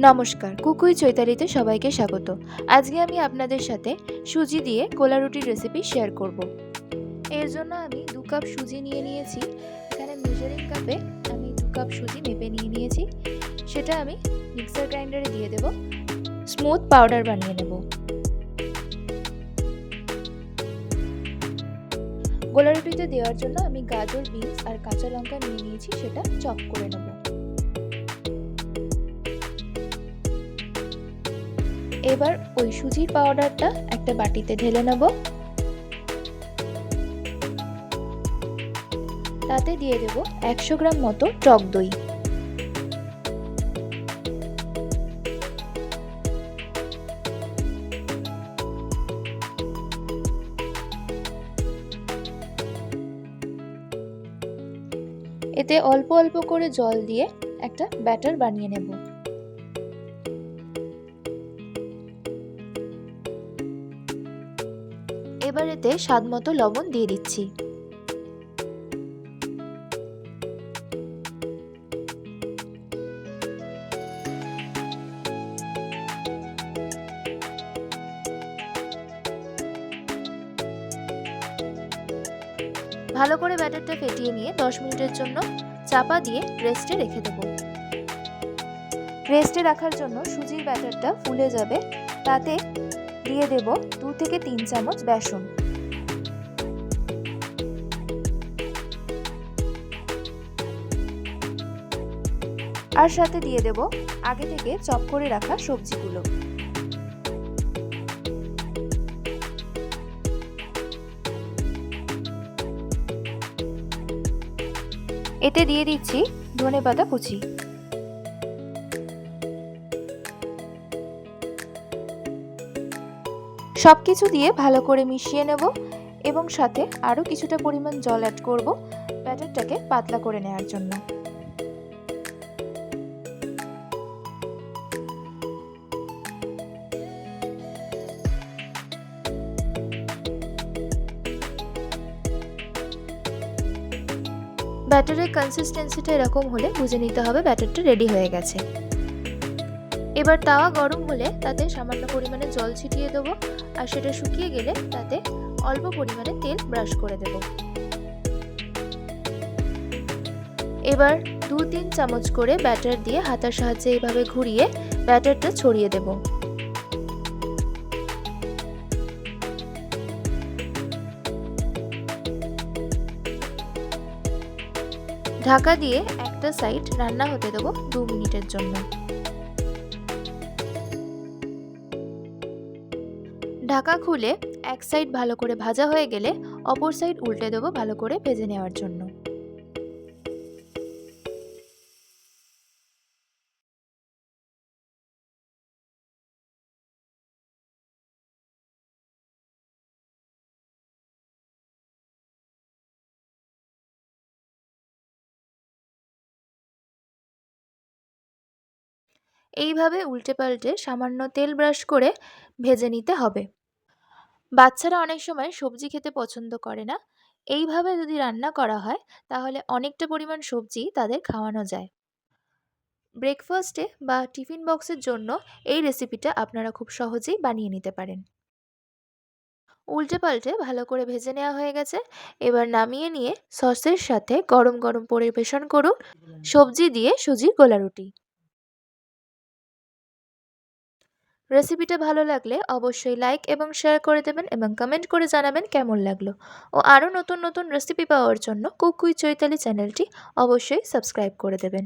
নমস্কার, কুকুই চৈতালিতে সবাইকে স্বাগত। আজকে আমি আপনাদের সাথে সুজি দিয়ে গোলা রুটির রেসিপি শেয়ার করব। এর জন্য আমি 2 কাপ সুজি নিয়ে নিয়েছি। এখানে মেজারিং কাপে আমি 2 কাপ সুজি মেপে নিয়ে নিয়েছি। সেটা আমি মিক্সার গ্রাইন্ডারে দিয়ে দেব, স্মুথ পাউডার বানিয়ে নেব। গোলা রুটিতে দেওয়ার জন্য আমি গাজর, বিনস আর কাঁচা লঙ্কা নিয়ে নিয়েছি, সেটা চপ করে নেব। এবার ওই সুজির পাউডারটা একটা বাটিতে ঢেলে নেব। তাতে দিয়ে দেব 100 গ্রাম মতো টক দই। এতে অল্প অল্প করে জল দিয়ে একটা ব্যাটার বানিয়ে নেব। এবার এতে স্বাদমতো লবণ দিয়ে দিচ্ছি। ভালো করে ব্যাটারটা ফেটিয়ে নিয়ে 10 মিনিটের জন্য চাপা দিয়ে রেস্টে রেখে দেব। রেস্টে রাখার জন্য সুজির ব্যাটারটা ফুলে যাবে। তাতে দিয়ে দেব 2 থেকে 3 চামচ বেসন। আর সাথে দিয়ে দেব আগে থেকে চপ করে রাখা সবজিগুলো। এতে দিয়ে দিচ্ছি ধনেপাতা কুচি। সবকিছু দিয়ে ভালো করে মিশিয়ে নেব এবং সাথে আরও কিছুটা পরিমাণ জল অ্যাড করব ব্যাটারটাকে পাতলা করে নেওয়ার জন্য। ব্যাটারের কনসিস্টেন্সিটা এরকম হলে বুঝে নিতে হবে ব্যাটারটা রেডি হয়ে গেছে। এবার তাওয়া গরম হলে তাতে সামান্য পরিমাণে জল ছিটিয়ে দেবো আর সেটা শুকিয়ে গেলে তাতে অল্প পরিমাণে তেল ব্রাশ করে দেব। এবার 2-3 চামচ করে ব্যাটার দিয়ে হাতার সাহায্যে এইভাবে ঘুরিয়ে ব্যাটারটা ছড়িয়ে দেব। ঢাকা দিয়ে একটা সাইড রান্না হতে দেব 2 মিনিটের জন্য। ঢাকা খুলে এক সাইড ভালো করে ভাজা হয়ে গেলে অপর সাইড উল্টে দেবো ভালো করে ভেজে নেওয়ার জন্য। এইভাবে উল্টে পাল্টে সামান্য তেল ব্রাশ করে ভেজে নিতে হবে। বাচ্চারা অনেক সময় সবজি খেতে পছন্দ করে না। এইভাবে যদি রান্না করা হয় তাহলে অনেকটা পরিমাণ সবজি তাদের খাওয়ানো যায়। ব্রেকফাস্টে বা টিফিন বক্সের জন্য এই রেসিপিটা আপনারা খুব সহজেই বানিয়ে নিতে পারেন। উল্টে পাল্টে ভালো করে ভেজে নেওয়া হয়ে গেছে। এবার নামিয়ে নিয়ে সসের সাথে গরম গরম পরিবেশন করুন সবজি দিয়ে সুজির গোলা রুটি। রেসিপিটা ভালো লাগলে অবশ্যই লাইক এবং শেয়ার করে দেবেন এবং কমেন্ট করে জানাবেন কেমন লাগলো। ও আরও নতুন নতুন রেসিপি পাওয়ার জন্য কুক উইথ চৈতালি চ্যানেলটি অবশ্যই সাবস্ক্রাইব করে দেবেন।